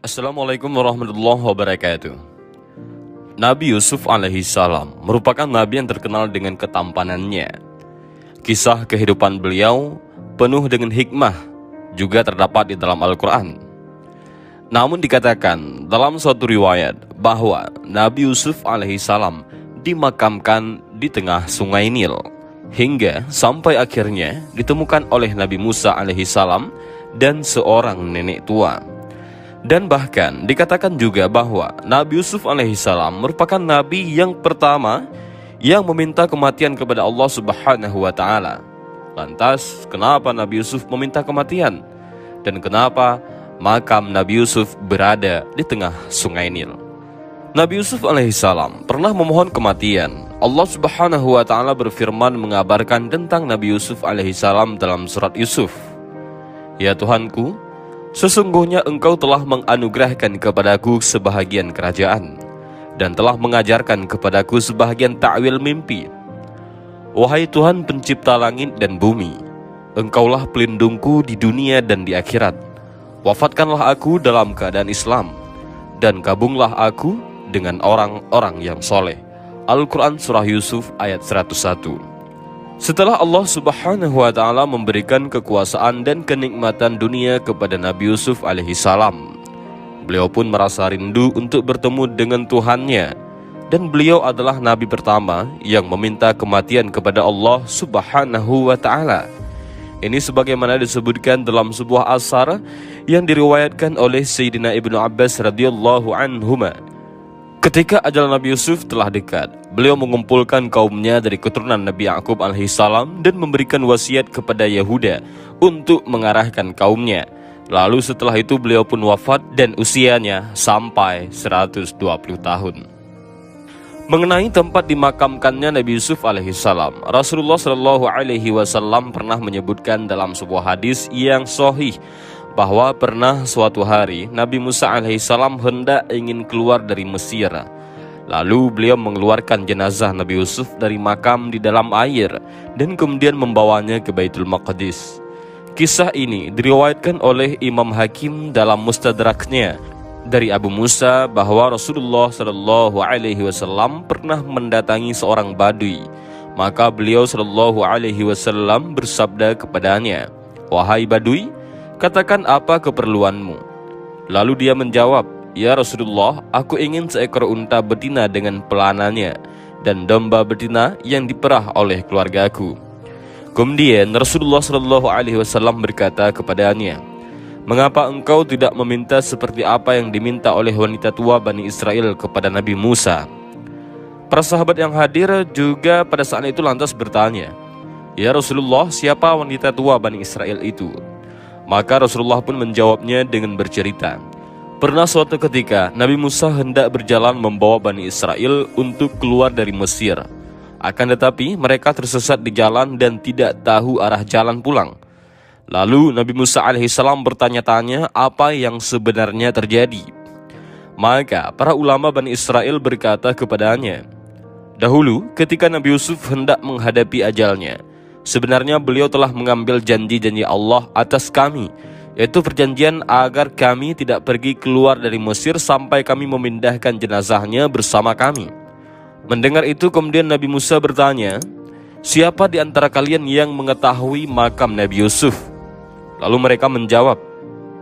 Assalamualaikum warahmatullahi wabarakatuh. Nabi Yusuf alaihissalam merupakan nabi yang terkenal dengan ketampanannya. Kisah kehidupan beliau penuh dengan hikmah juga terdapat di dalam Al-Quran. Namun dikatakan dalam suatu riwayat bahwa Nabi Yusuf alaihissalam dimakamkan di tengah sungai Nil, hingga sampai akhirnya ditemukan oleh Nabi Musa alaihissalam dan seorang nenek tua. Dan bahkan dikatakan juga bahwa Nabi Yusuf alaihissalam merupakan nabi yang pertama yang meminta kematian kepada Allah Subhanahu wa ta'ala. Lantas, kenapa Nabi Yusuf meminta kematian? Dan kenapa makam Nabi Yusuf berada di tengah sungai Nil? Nabi Yusuf alaihissalam pernah memohon kematian. Allah Subhanahu wa ta'ala berfirman mengabarkan tentang Nabi Yusuf alaihissalam dalam surat Yusuf. Ya Tuhanku, sesungguhnya engkau telah menganugerahkan kepadaku sebahagian kerajaan dan telah mengajarkan kepadaku sebahagian ta'wil mimpi. Wahai Tuhan pencipta langit dan bumi, engkaulah pelindungku di dunia dan di akhirat. Wafatkanlah aku dalam keadaan Islam, dan gabunglah aku dengan orang-orang yang soleh. Al-Quran Surah Yusuf ayat 101. Setelah Allah Subhanahu wa ta'ala memberikan kekuasaan dan kenikmatan dunia kepada Nabi Yusuf alaihissalam, beliau pun merasa rindu untuk bertemu dengan Tuhannya. Dan beliau adalah nabi pertama yang meminta kematian kepada Allah Subhanahu wa ta'ala. Ini sebagaimana disebutkan dalam sebuah asar yang diriwayatkan oleh Sayyidina Ibnu Abbas radhiyallahu anhuma. Ketika ajal Nabi Yusuf telah dekat, beliau mengumpulkan kaumnya dari keturunan Nabi Ya'qub alaihissalam dan memberikan wasiat kepada Yahuda untuk mengarahkan kaumnya. Lalu setelah itu beliau pun wafat dan usianya sampai 120 tahun. Mengenai tempat dimakamkannya Nabi Yusuf alaihissalam, Rasulullah Shallallahu alaihi wasallam pernah menyebutkan dalam sebuah hadis yang sahih bahwa pernah suatu hari Nabi Musa alaihissalam hendak ingin keluar dari Mesir. Lalu beliau mengeluarkan jenazah Nabi Yusuf dari makam di dalam air dan kemudian membawanya ke Baitul Maqdis. Kisah ini diriwayatkan oleh Imam Hakim dalam Mustadraknya dari Abu Musa bahwa Rasulullah Shallallahu alaihi wasallam pernah mendatangi seorang badui. Maka beliau Shallallahu alaihi wasallam bersabda kepadanya, "Wahai badui, katakan apa keperluanmu?" Lalu dia menjawab, "Ya Rasulullah, aku ingin seekor unta betina dengan pelananya dan domba betina yang diperah oleh keluargaku." Kemudian Rasulullah Shallallahu alaihi wasallam berkata kepadanya, "Mengapa engkau tidak meminta seperti apa yang diminta oleh wanita tua Bani Israel kepada Nabi Musa?" Para sahabat yang hadir juga pada saat itu lantas bertanya, "Ya Rasulullah, siapa wanita tua Bani Israel itu?" Maka Rasulullah pun menjawabnya dengan bercerita, pernah suatu ketika Nabi Musa hendak berjalan membawa Bani Israel untuk keluar dari Mesir. Akan tetapi mereka tersesat di jalan dan tidak tahu arah jalan pulang. Lalu Nabi Musa alaihissalam bertanya-tanya apa yang sebenarnya terjadi. Maka para ulama Bani Israel berkata kepadanya, dahulu ketika Nabi Yusuf hendak menghadapi ajalnya, sebenarnya beliau telah mengambil janji-janji Allah atas kami, yaitu perjanjian agar kami tidak pergi keluar dari Mesir sampai kami memindahkan jenazahnya bersama kami. Mendengar itu kemudian Nabi Musa bertanya, siapa di antara kalian yang mengetahui makam Nabi Yusuf? Lalu mereka menjawab,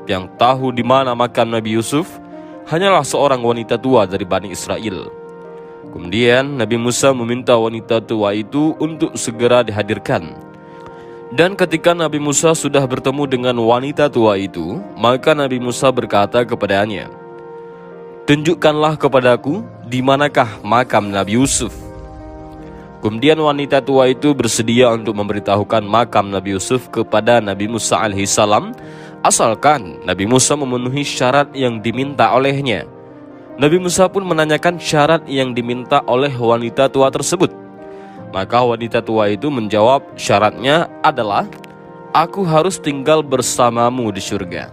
yang tahu di mana makam Nabi Yusuf hanyalah seorang wanita tua dari Bani Israel. Kemudian Nabi Musa meminta wanita tua itu untuk segera dihadirkan. Dan ketika Nabi Musa sudah bertemu dengan wanita tua itu, maka Nabi Musa berkata kepadanya, tunjukkanlah kepadaku di manakah makam Nabi Yusuf. Kemudian wanita tua itu bersedia untuk memberitahukan makam Nabi Yusuf kepada Nabi Musa alaihissalam, asalkan Nabi Musa memenuhi syarat yang diminta olehnya. Nabi Musa pun menanyakan syarat yang diminta oleh wanita tua tersebut. Maka wanita tua itu menjawab, syaratnya adalah, aku harus tinggal bersamamu di surga.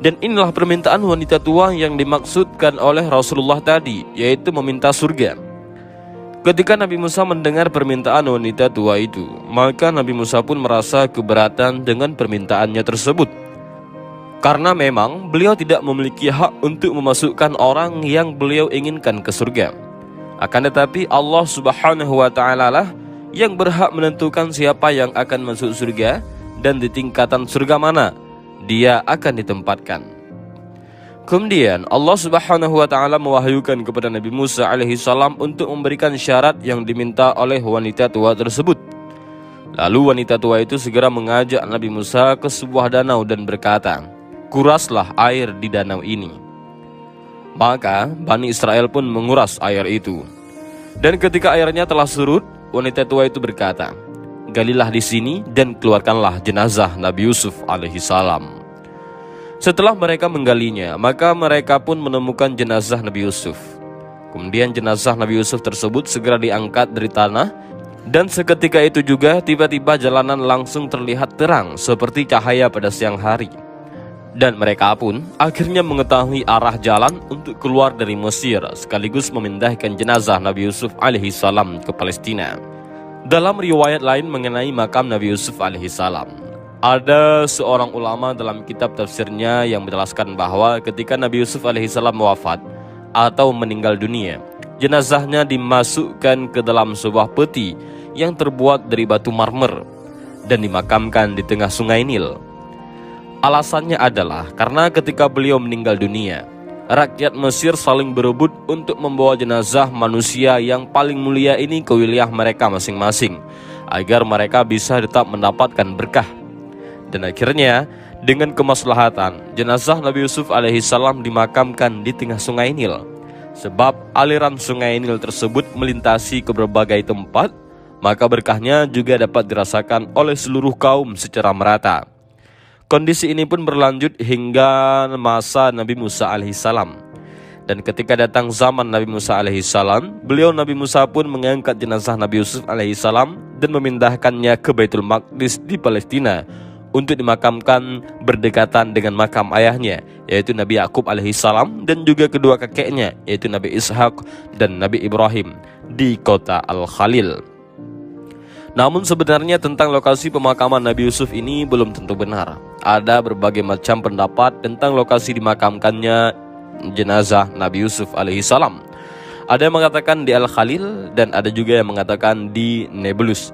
Dan inilah permintaan wanita tua yang dimaksudkan oleh Rasulullah tadi, yaitu meminta surga. Ketika Nabi Musa mendengar permintaan wanita tua itu, maka Nabi Musa pun merasa keberatan dengan permintaannya tersebut. Karena memang beliau tidak memiliki hak untuk memasukkan orang yang beliau inginkan ke surga. Akan tetapi Allah Subhanahu wa Ta'ala lah yang berhak menentukan siapa yang akan masuk surga dan di tingkatan surga mana dia akan ditempatkan. Kemudian Allah Subhanahu wa Ta'ala mewahyukan kepada Nabi Musa alaihi salam untuk memberikan syarat yang diminta oleh wanita tua tersebut. Lalu wanita tua itu segera mengajak Nabi Musa ke sebuah danau dan berkata, "Kuraslah air di danau ini." Maka Bani Israel pun menguras air itu. Dan ketika airnya telah surut, wanita tua itu berkata, "Galilah di sini dan keluarkanlah jenazah Nabi Yusuf alaihi salam." Setelah mereka menggalinya, maka mereka pun menemukan jenazah Nabi Yusuf. Kemudian jenazah Nabi Yusuf tersebut segera diangkat dari tanah, dan seketika itu juga tiba-tiba jalanan langsung terlihat terang seperti cahaya pada siang hari. Dan mereka pun akhirnya mengetahui arah jalan untuk keluar dari Mesir, sekaligus memindahkan jenazah Nabi Yusuf alaihi salam ke Palestina. Dalam riwayat lain mengenai makam Nabi Yusuf alaihi salam, ada seorang ulama dalam kitab tafsirnya yang menjelaskan bahwa ketika Nabi Yusuf alaihi salam wafat atau meninggal dunia, jenazahnya dimasukkan ke dalam sebuah peti yang terbuat dari batu marmer dan dimakamkan di tengah sungai Nil. Alasannya adalah karena ketika beliau meninggal dunia, rakyat Mesir saling berebut untuk membawa jenazah manusia yang paling mulia ini ke wilayah mereka masing-masing, agar mereka bisa tetap mendapatkan berkah. Dan akhirnya dengan kemaslahatan, jenazah Nabi Yusuf alaihi salam dimakamkan di tengah sungai Nil. Sebab aliran sungai Nil tersebut melintasi ke berbagai tempat, maka berkahnya juga dapat dirasakan oleh seluruh kaum secara merata. Kondisi ini pun berlanjut hingga masa Nabi Musa alaihi salam. Dan ketika datang zaman Nabi Musa alaihi salam, Nabi Musa pun mengangkat jenazah Nabi Yusuf alaihi salam dan memindahkannya ke Baitul Maqdis di Palestina untuk dimakamkan berdekatan dengan makam ayahnya, yaitu Nabi Yakub alaihi salam, dan juga kedua kakeknya, yaitu Nabi Ishak dan Nabi Ibrahim di kota Al-Khalil. Namun sebenarnya tentang lokasi pemakaman Nabi Yusuf ini belum tentu benar. Ada berbagai macam pendapat tentang lokasi dimakamkannya jenazah Nabi Yusuf alaihi salam. Ada yang mengatakan di Al-Khalil dan ada juga yang mengatakan di Nablus.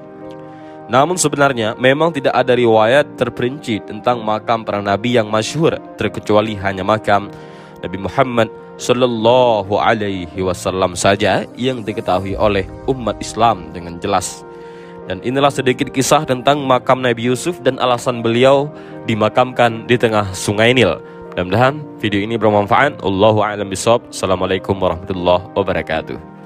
Namun sebenarnya memang tidak ada riwayat terperinci tentang makam para nabi yang masyhur, terkecuali hanya makam Nabi Muhammad sallallahu alaihi wasallam saja yang diketahui oleh umat Islam dengan jelas. Dan inilah sedikit kisah tentang makam Nabi Yusuf dan alasan beliau dimakamkan di tengah sungai Nil. Mudah-mudahan video ini bermanfaat. Allahu a'lam bishawab. Assalamualaikum warahmatullahi wabarakatuh.